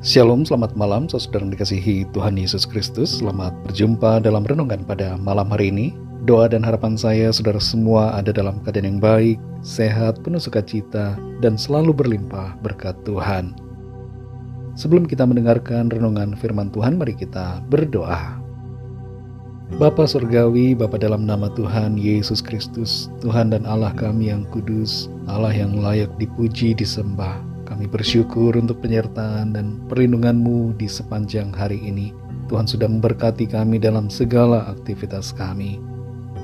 Shalom, selamat malam saudara yang dikasihi Tuhan Yesus Kristus. Selamat berjumpa dalam renungan pada malam hari ini. Doa dan harapan saya saudara semua ada dalam keadaan yang baik, sehat, penuh sukacita, dan selalu berlimpah berkat Tuhan. Sebelum kita mendengarkan renungan firman Tuhan, mari kita berdoa. Bapa Surgawi, Bapa dalam nama Tuhan Yesus Kristus, Tuhan dan Allah kami yang kudus, Allah yang layak dipuji, disembah. Kami bersyukur untuk penyertaan dan perlindungan-Mu di sepanjang hari ini. Tuhan sudah memberkati kami dalam segala aktivitas kami.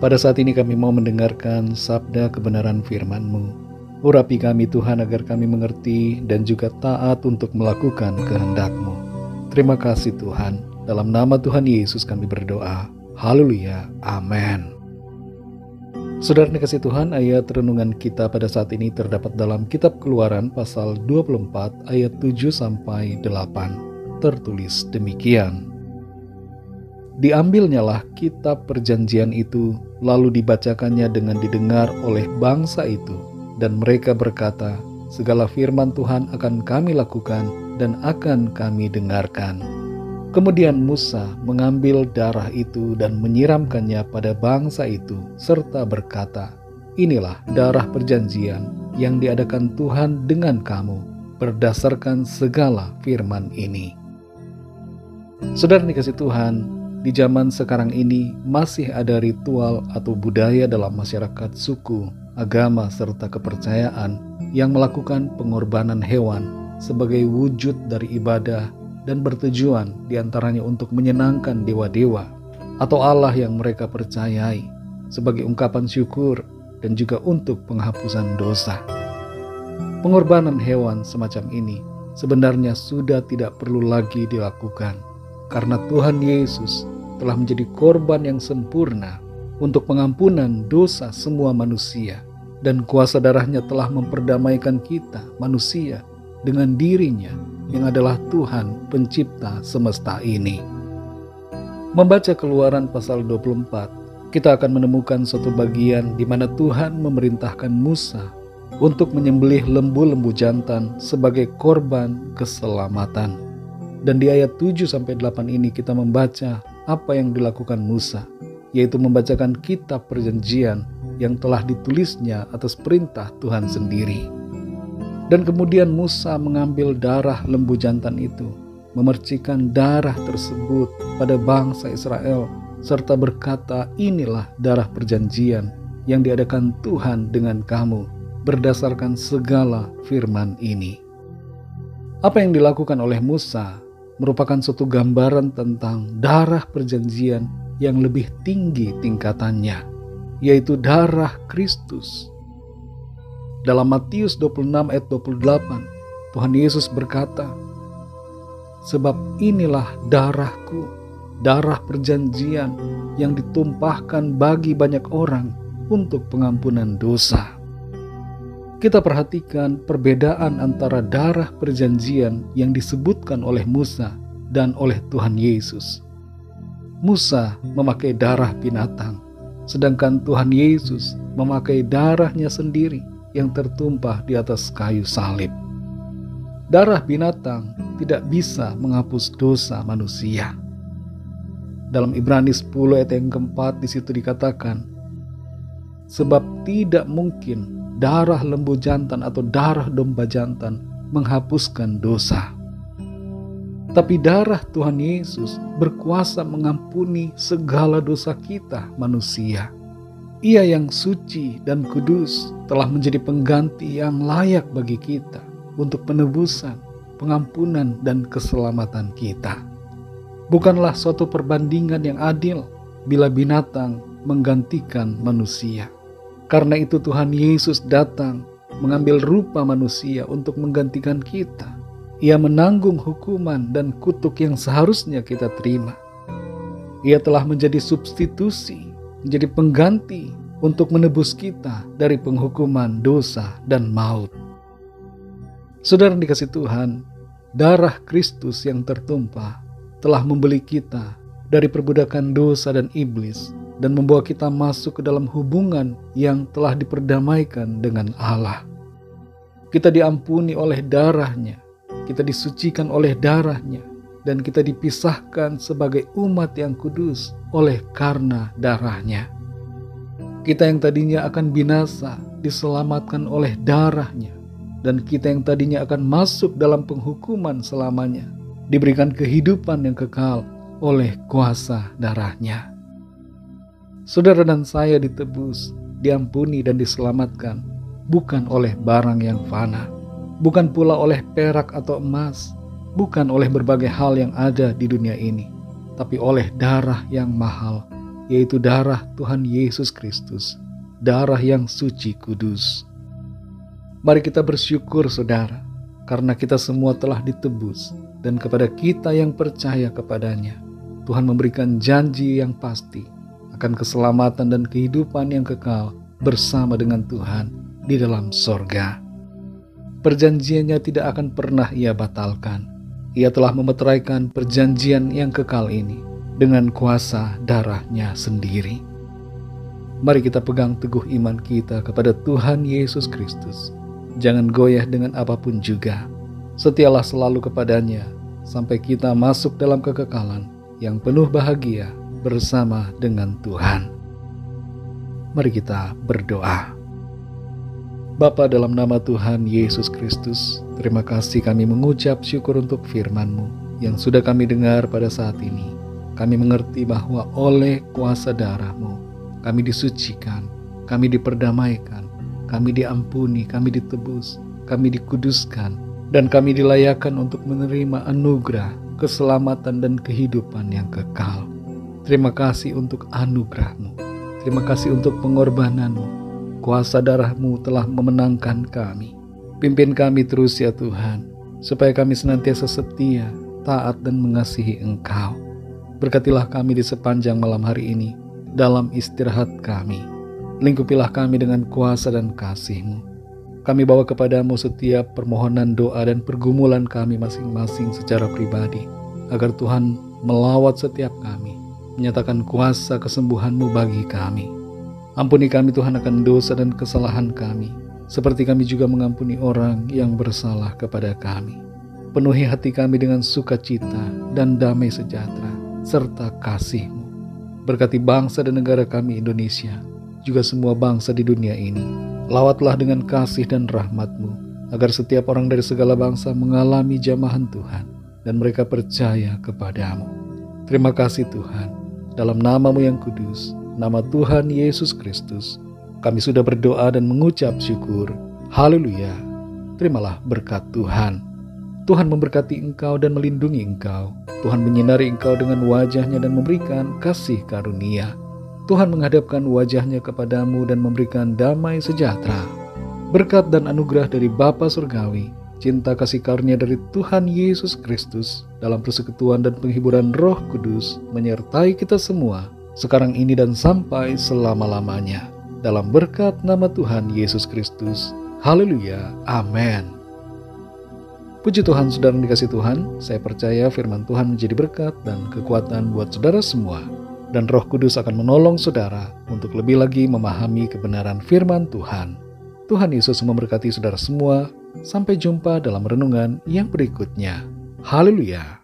Pada saat ini kami mau mendengarkan sabda kebenaran firman-Mu. Urapi kami Tuhan agar kami mengerti dan juga taat untuk melakukan kehendak-Mu. Terima kasih Tuhan. Dalam nama Tuhan Yesus kami berdoa. Haleluya. Amin. Saudara dikasihi Tuhan, ayat renungan kita pada saat ini terdapat dalam kitab Keluaran pasal 24 ayat 7-8. Tertulis demikian. Diambilnyalah kitab perjanjian itu, lalu dibacakannya dengan didengar oleh bangsa itu. Dan mereka berkata, segala firman Tuhan akan kami lakukan dan akan kami dengarkan. Kemudian Musa mengambil darah itu dan menyiramkannya pada bangsa itu, serta berkata, inilah darah perjanjian yang diadakan Tuhan dengan kamu, berdasarkan segala firman ini. Saudara dikasihi Tuhan, di zaman sekarang ini masih ada ritual atau budaya dalam masyarakat suku, agama, serta kepercayaan yang melakukan pengorbanan hewan sebagai wujud dari ibadah dan bertujuan diantaranya untuk menyenangkan dewa-dewa atau Allah yang mereka percayai sebagai ungkapan syukur dan juga untuk penghapusan dosa. Pengorbanan hewan semacam ini sebenarnya sudah tidak perlu lagi dilakukan karena Tuhan Yesus telah menjadi korban yang sempurna untuk pengampunan dosa semua manusia, dan kuasa darahnya telah memperdamaikan kita manusia dengan dirinya yang adalah Tuhan pencipta semesta ini. Membaca Keluaran pasal 24, kita akan menemukan suatu bagian di mana Tuhan memerintahkan Musa untuk menyembelih lembu-lembu jantan sebagai korban keselamatan. Dan di ayat 7-8 ini kita membaca apa yang dilakukan Musa, yaitu membacakan kitab perjanjian yang telah ditulisnya atas perintah Tuhan sendiri. Dan kemudian Musa mengambil darah lembu jantan itu, memercikan darah tersebut pada bangsa Israel, serta berkata, inilah darah perjanjian yang diadakan Tuhan dengan kamu, berdasarkan segala firman ini. Apa yang dilakukan oleh Musa merupakan suatu gambaran tentang darah perjanjian yang lebih tinggi tingkatannya, yaitu darah Kristus. Dalam Matius 26 ayat 28, Tuhan Yesus berkata, sebab inilah darahku, darah perjanjian yang ditumpahkan bagi banyak orang untuk pengampunan dosa. Kita perhatikan perbedaan antara darah perjanjian yang disebutkan oleh Musa dan oleh Tuhan Yesus. Musa memakai darah binatang, sedangkan Tuhan Yesus memakai darahnya sendiri yang tertumpah di atas kayu salib. Darah binatang tidak bisa menghapus dosa manusia. Dalam Ibrani 10 ayat yang keempat di situ dikatakan, sebab tidak mungkin darah lembu jantan atau darah domba jantan menghapuskan dosa. Tapi darah Tuhan Yesus berkuasa mengampuni segala dosa kita manusia. Ia yang suci dan kudus telah menjadi pengganti yang layak bagi kita untuk penebusan, pengampunan, dan keselamatan kita. Bukanlah suatu perbandingan yang adil bila binatang menggantikan manusia. Karena itu Tuhan Yesus datang mengambil rupa manusia untuk menggantikan kita. Ia menanggung hukuman dan kutuk yang seharusnya kita terima. Ia telah menjadi substitusi, menjadi pengganti untuk menebus kita dari penghukuman dosa dan maut. Saudara dikasihi Tuhan, darah Kristus yang tertumpah telah membeli kita dari perbudakan dosa dan iblis dan membawa kita masuk ke dalam hubungan yang telah diperdamaikan dengan Allah. Kita diampuni oleh darahnya, kita disucikan oleh darah-Nya, dan kita dipisahkan sebagai umat yang kudus oleh karena darah-Nya. Kita yang tadinya akan binasa diselamatkan oleh darah-Nya, dan kita yang tadinya akan masuk dalam penghukuman selamanya diberikan kehidupan yang kekal oleh kuasa darah-Nya. Saudara dan saya ditebus, diampuni dan diselamatkan bukan oleh barang yang fana, bukan pula oleh perak atau emas, bukan oleh berbagai hal yang ada di dunia ini, tapi oleh darah yang mahal, yaitu darah Tuhan Yesus Kristus, darah yang suci kudus. Mari kita bersyukur saudara, karena kita semua telah ditebus, dan kepada kita yang percaya kepadanya, Tuhan memberikan janji yang pasti akan keselamatan dan kehidupan yang kekal bersama dengan Tuhan di dalam sorga. Perjanjiannya tidak akan pernah Ia batalkan. Ia telah memeteraikan perjanjian yang kekal ini dengan kuasa darah-Nya sendiri. Mari kita pegang teguh iman kita kepada Tuhan Yesus Kristus. Jangan goyah dengan apapun juga. Setialah selalu kepadanya sampai kita masuk dalam kekekalan yang penuh bahagia bersama dengan Tuhan. Mari kita berdoa. Bapa, dalam nama Tuhan Yesus Kristus, terima kasih kami mengucap syukur untuk firman-Mu yang sudah kami dengar pada saat ini. Kami mengerti bahwa oleh kuasa darah-Mu kami disucikan, kami diperdamaikan, kami diampuni, kami ditebus, kami dikuduskan, dan kami dilayakkan untuk menerima anugerah, keselamatan dan kehidupan yang kekal. Terima kasih untuk anugerah-Mu. Terima kasih untuk pengorbanan-Mu. Kuasa darah-Mu telah memenangkan kami. Pimpin kami terus ya Tuhan, supaya kami senantiasa setia, taat dan mengasihi Engkau. Berkatilah kami di sepanjang malam hari ini, dalam istirahat kami. Lingkupilah kami dengan kuasa dan kasih-Mu. Kami bawa kepadamu setiap permohonan doa dan pergumulan kami masing-masing secara pribadi, agar Tuhan melawat setiap kami, menyatakan kuasa kesembuhan-Mu bagi kami. Ampuni kami Tuhan akan dosa dan kesalahan kami, seperti kami juga mengampuni orang yang bersalah kepada kami. Penuhi hati kami dengan sukacita dan damai sejahtera, serta kasih-Mu. Berkati bangsa dan negara kami Indonesia, juga semua bangsa di dunia ini. Lawatlah dengan kasih dan rahmat-Mu, agar setiap orang dari segala bangsa mengalami jamahan Tuhan, dan mereka percaya kepadamu. Terima kasih Tuhan, dalam nama-Mu yang kudus, nama Tuhan Yesus Kristus, kami sudah berdoa dan mengucap syukur. Haleluya. Terimalah berkat Tuhan. Tuhan memberkati engkau dan melindungi engkau. Tuhan menyinari engkau dengan wajah-Nya dan memberikan kasih karunia. Tuhan menghadapkan wajah-Nya kepadamu dan memberikan damai sejahtera. Berkat dan anugerah dari Bapa Surgawi, cinta kasih karunia dari Tuhan Yesus Kristus, dalam persekutuan dan penghiburan Roh Kudus, menyertai kita semua, sekarang ini dan sampai selama-lamanya. Dalam berkat nama Tuhan Yesus Kristus. Haleluya. Amin. Puji Tuhan, saudara yang dikasihi Tuhan, saya percaya firman Tuhan menjadi berkat dan kekuatan buat saudara semua. Dan Roh Kudus akan menolong saudara untuk lebih lagi memahami kebenaran firman Tuhan. Tuhan Yesus memberkati saudara semua. Sampai jumpa dalam renungan yang berikutnya. Haleluya.